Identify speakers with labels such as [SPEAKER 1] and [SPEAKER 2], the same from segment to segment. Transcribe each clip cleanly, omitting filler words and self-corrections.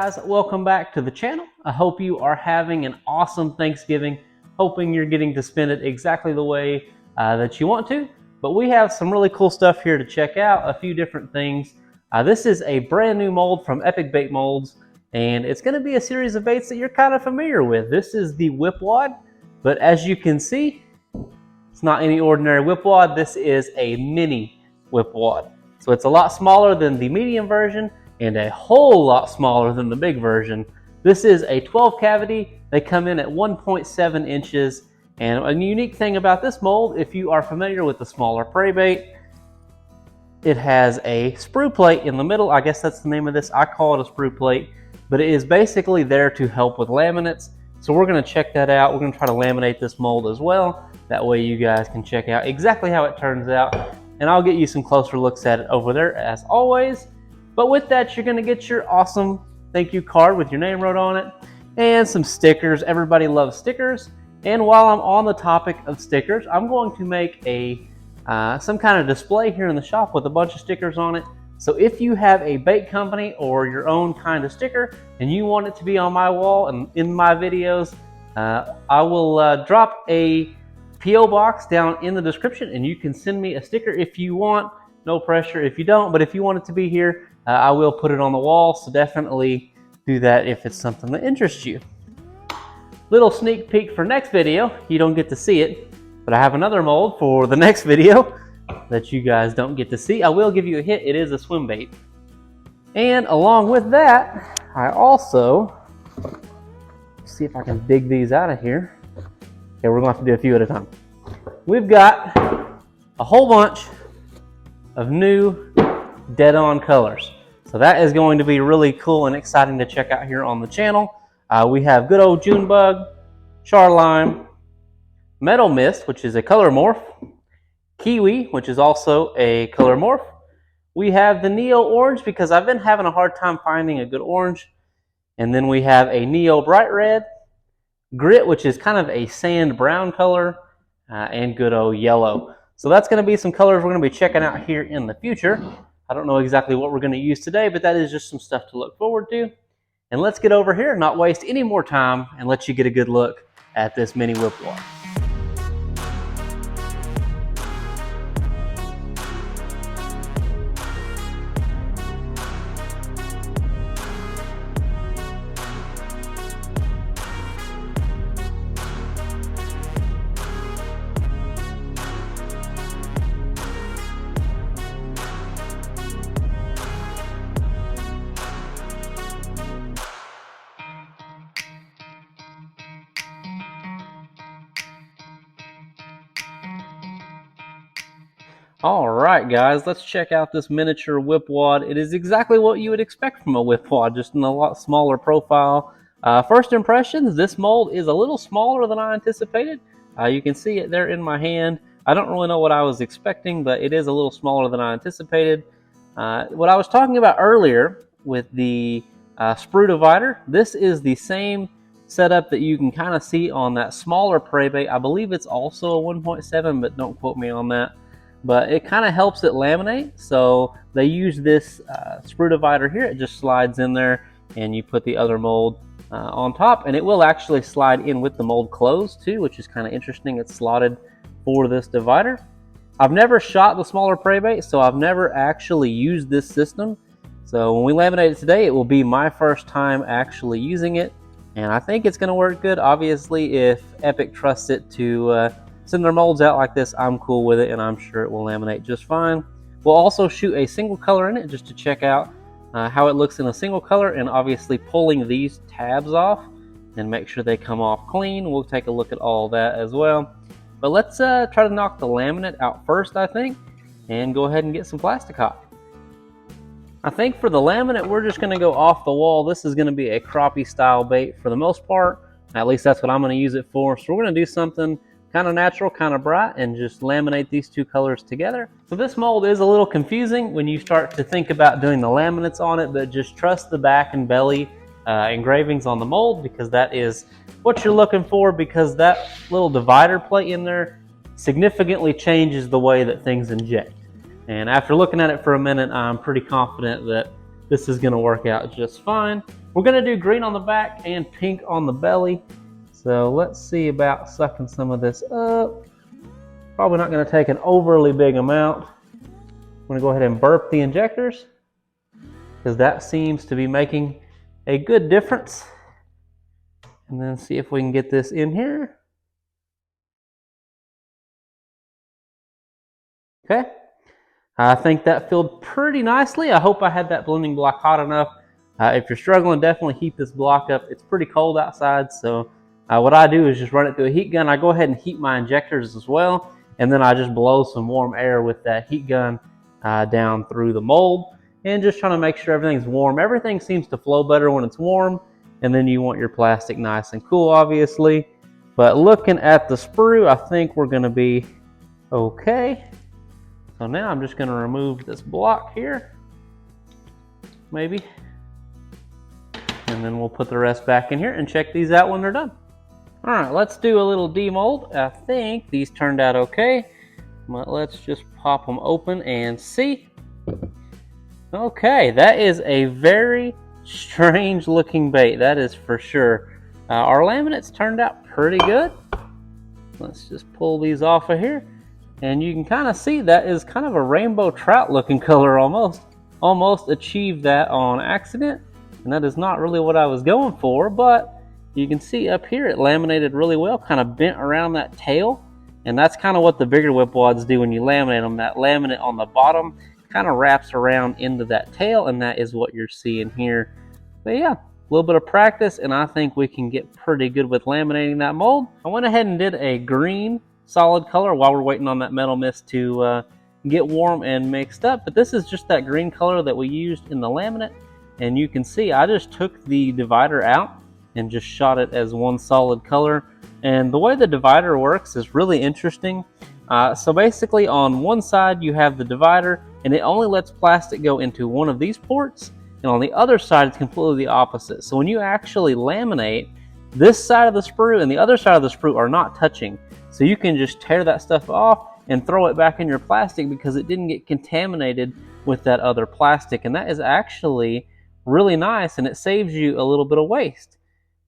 [SPEAKER 1] guys, welcome back to the channel. I hope you are having an awesome Thanksgiving, hoping you're getting to spend it exactly the way that you want to. But we have some really cool stuff here to check out, a few different things. This is a brand new mold from Epic Bait Molds, and it's going to be a series of baits that you're kind of familiar with. This is the Whipwad, but as you can see, it's not any ordinary Whipwad. This is a mini Whipwad. So it's a lot smaller than the medium version and a whole lot smaller than the big version. This is a 12 cavity. They come in at 1.7 inches. And a unique thing about this mold, if you are familiar with the smaller prey bait, it has a sprue plate in the middle. I guess that's the name of this. I call it a sprue plate, but it is basically there to help with laminates. So we're gonna check that out. We're gonna try to laminate this mold as well. That way you guys can check out exactly how it turns out. And I'll get you some closer looks at it over there as always. But with that, you're gonna get your awesome thank you card with your name wrote on it and some stickers. Everybody loves stickers. And while I'm on the topic of stickers, I'm going to make some kind of display here in the shop with a bunch of stickers on it. So if you have a bait company or your own kind of sticker and you want it to be on my wall and in my videos, I will drop a PO box down in the description and you can send me a sticker if you want. No pressure if you don't, but if you want it to be here, I will put it on the wall. So definitely do that if it's something that interests you. Little sneak peek for next video. You don't get to see it, but I have another mold for the next video that you guys don't get to see. I will give you a hint. It is a swim bait. And along with that, I also, see if I can dig these out of here. Okay, we're gonna have to do a few at a time. We've got a whole bunch of new dead-on colors. So that is going to be really cool and exciting to check out here on the channel. We have good old June Bug, Char Lime, Metal Mist, which is a color morph, Kiwi, which is also a color morph. We have the Neo Orange because I've been having a hard time finding a good orange. And then we have a Neo Bright Red, Grit, which is kind of a sand brown color, and good old yellow. So that's going to be some colors we're going to be checking out here in the future. I don't know exactly what we're going to use today, but that is just some stuff to look forward to. And let's get over here and not waste any more time and let you get a good look at this mini Whipwad. All right, guys, let's check out this miniature Whipwad. It is exactly what you would expect from a Whipwad, just in a lot smaller profile. First impressions, this mold is a little smaller than I anticipated. You can see it there in my hand. I don't really know what I was expecting, but it is a little smaller than I anticipated. What I was talking about earlier with the sprue divider, this is the same setup that you can kind of see on that smaller prey bait. I believe it's also a 1.7, but don't quote me on that. But it kind of helps it laminate. So they use this sprue divider here. It just slides in there and you put the other mold on top, and it will actually slide in with the mold closed too, which is kind of interesting. It's slotted for this divider. I've never shot the smaller prey bait, so I've never actually used this system. So when we laminate it today, it will be my first time actually using it. And I think it's gonna work good. Obviously, if Epic trusts it to send their molds out like this, I'm cool with it, and I'm sure it will laminate just fine. We'll also shoot a single color in it just to check out how it looks in a single color, and obviously pulling these tabs off and make sure they come off clean. We'll take a look at all that as well. But let's try to knock the laminate out first, I think, and go ahead and get some plastic hot. I think for the laminate, we're just gonna go off the wall. This is gonna be a crappie style bait for the most part. At least that's what I'm gonna use it for. So we're gonna do something kind of natural, kind of bright, and just laminate these two colors together. So this mold is a little confusing when you start to think about doing the laminates on it, but just trust the back and belly engravings on the mold, because that is what you're looking for, because that little divider plate in there significantly changes the way that things inject. And after looking at it for a minute, I'm pretty confident that this is going to work out just fine. We're gonna do green on the back and pink on the belly. So let's see about sucking some of this up. Probably not gonna take an overly big amount. I'm gonna go ahead and burp the injectors because that seems to be making a good difference. And then see if we can get this in here. Okay, I think that filled pretty nicely. I hope I had that blending block hot enough. If you're struggling, definitely heat this block up. It's pretty cold outside, so what I do is just run it through a heat gun. I go ahead and heat my injectors as well, and then I just blow some warm air with that heat gun down through the mold, and just trying to make sure everything's warm. Everything seems to flow better when it's warm, and then you want your plastic nice and cool, obviously. But looking at the sprue, I think we're gonna be okay. So now I'm just gonna remove this block here, maybe. And then we'll put the rest back in here and check these out when they're done. All right, let's do a little demold. I think these turned out okay, but let's just pop them open and see. Okay, that is a very strange looking bait, that is for sure. Our laminates turned out pretty good. Let's just pull these off of here. And you can kind of see that is kind of a rainbow trout looking color almost. Almost achieved that on accident. And that is not really what I was going for, but you can see up here it laminated really well, kind of bent around that tail. And that's kind of what the bigger whipwads do when you laminate them. That laminate on the bottom kind of wraps around into that tail, and that is what you're seeing here. But yeah, a little bit of practice, and I think we can get pretty good with laminating that mold. I went ahead and did a green solid color while we're waiting on that metal mist to get warm and mixed up. But this is just that green color that we used in the laminate. And you can see I just took the divider out and just shot it as one solid color. And the way the divider works is really interesting. So basically on one side you have the divider, and it only lets plastic go into one of these ports. And on the other side it's completely the opposite. So when you actually laminate, this side of the sprue and the other side of the sprue are not touching. So you can just tear that stuff off and throw it back in your plastic because it didn't get contaminated with that other plastic. And that is actually really nice, and it saves you a little bit of waste.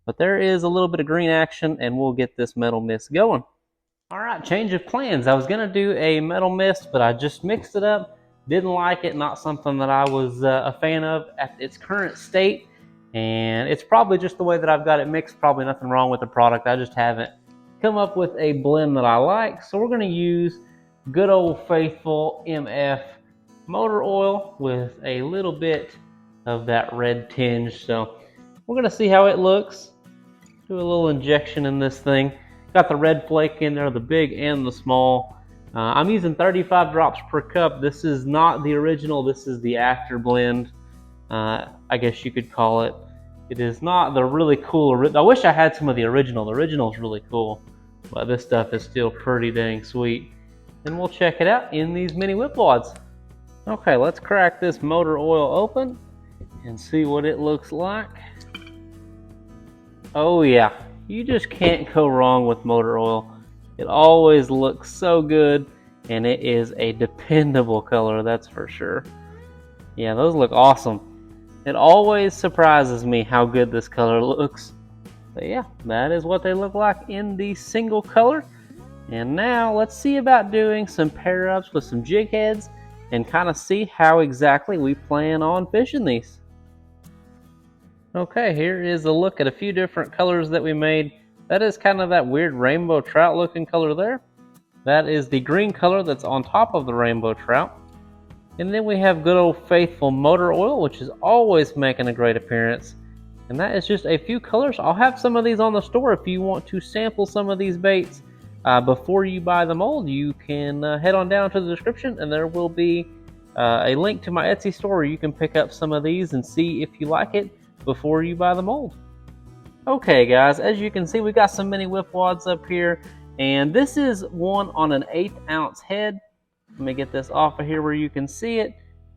[SPEAKER 1] But there is a little bit of green action, and we'll get this metal mist going. All right, change of plans. I was gonna do a metal mist, but I just mixed it up. Didn't like it, not something that I was a fan of at its current state. And it's probably just the way that I've got it mixed. Probably nothing wrong with the product. I just haven't come up with a blend that I like. So we're gonna use good old faithful MF motor oil with a little bit of that red tinge. So we're gonna see how it looks. Do a little injection in this thing. Got the red flake in there, the big and the small. I'm using 35 drops per cup. This is not the original, this is the after blend. I guess you could call it. It is not the really cool, I wish I had some of the original. The original is really cool, but this stuff is still pretty dang sweet. And we'll check it out in these mini whipwads. Okay, let's crack this motor oil open and see what it looks like. Oh yeah, you just can't go wrong with motor oil. It always looks so good, and it is a dependable color, that's for sure. Yeah, those look awesome. It always surprises me how good this color looks. But yeah, that is what they look like in the single color. And now let's see about doing some pair ups with some jig heads and kind of see how exactly we plan on fishing these. Okay, here is a look at a few different colors that we made. That is kind of that weird rainbow trout looking color there. That is the green color that's on top of the rainbow trout. And then we have good old faithful motor oil, which is always making a great appearance. And that is just a few colors. I'll have some of these on the store if you want to sample some of these baits. Before you buy the mold, you can head on down to the description, and there will be a link to my Etsy store where you can pick up some of these and see if you like it before you buy the mold. Okay guys, as you can see, we got some mini whipwads up here, and this is one on an 1/8 ounce head. Let me get this off of here where you can see it.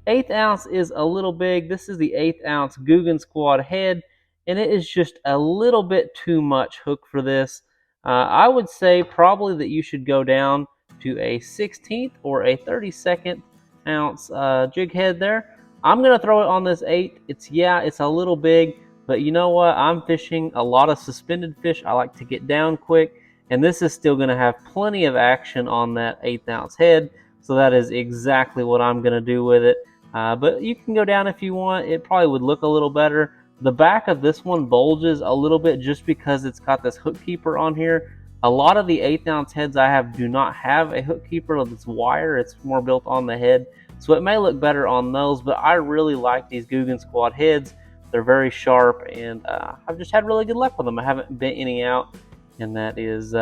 [SPEAKER 1] 1/8 ounce is a little big. This is the 1/8 ounce Googan Squad head, and it is just a little bit too much hook for this. I would say probably that you should go down to a 1/16 or a 32nd ounce jig head there. I'm gonna throw it on this 8. It's a little big, But you know what? I'm fishing a lot of suspended fish. I like to get down quick, and this is still going to have plenty of action on that 1/8 ounce head. So that is exactly what I'm going to do with it. But you can go down if you want. It probably would look a little better. The back of this one bulges a little bit just because it's got this hook keeper on here. A lot of the 1/8 ounce heads I have do not have a hook keeper. It's wire. It's more built on the head. So it may look better on those, but I really like these Googan Squad heads. They're very sharp, and I've just had really good luck with them. I haven't bent any out, and that is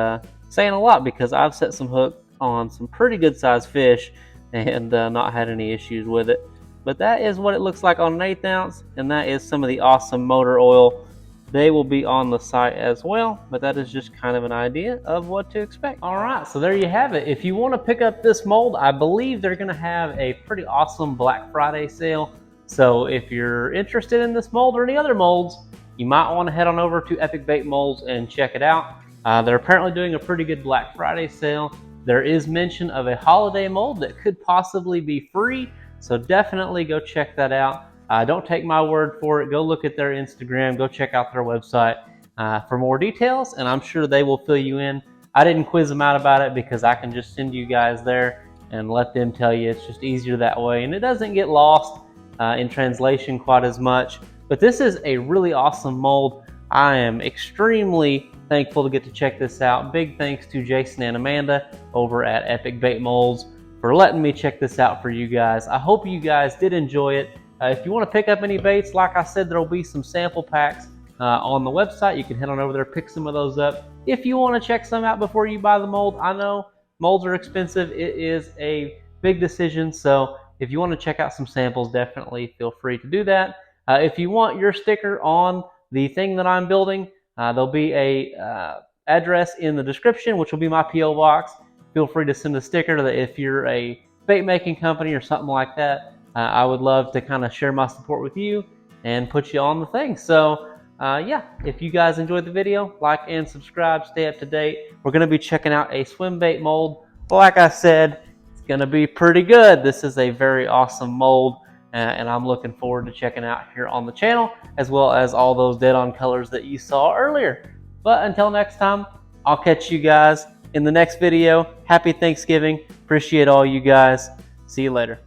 [SPEAKER 1] saying a lot because I've set some hook on some pretty good sized fish and not had any issues with it. But that is what it looks like on an 1/8 ounce, and that is some of the awesome motor oil. They will be on the site as well, but that is just kind of an idea of what to expect. All right, so there you have it. If you want to pick up this mold, I believe they're going to have a pretty awesome Black Friday sale. So if you're interested in this mold or any other molds, you might want to head on over to Epic Bait Molds and check it out. They're apparently doing a pretty good Black Friday sale. There is mention of a holiday mold that could possibly be free, so definitely go check that out. Don't take my word for it. Go look at their Instagram. Go check out their website for more details, and I'm sure they will fill you in. I didn't quiz them out about it because I can just send you guys there and let them tell you. It's just easier that way, and it doesn't get lost in translation quite as much. But this is a really awesome mold. I am extremely thankful to get to check this out. Big thanks to Jason and Amanda over at Epic Bait Molds for letting me check this out for you guys. I hope you guys did enjoy it. If you want to pick up any baits, like I said, there will be some sample packs on the website. You can head on over there, pick some of those up. If you want to check some out before you buy the mold, I know molds are expensive. It is a big decision. So if you want to check out some samples, definitely feel free to do that. If you want your sticker on the thing that I'm building, there'll be a address in the description, which will be my P.O. box. Feel free to send a sticker that if you're a bait making company or something like that. I would love to kind of share my support with you and put you on the thing. So yeah, if you guys enjoyed the video, like and subscribe, stay up to date. We're going to be checking out a swim bait mold. Like I said, it's going to be pretty good. This is a very awesome mold, and I'm looking forward to checking out here on the channel, as well as all those dead-on colors that you saw earlier. But until next time, I'll catch you guys in the next video. Happy Thanksgiving. Appreciate all you guys. See you later.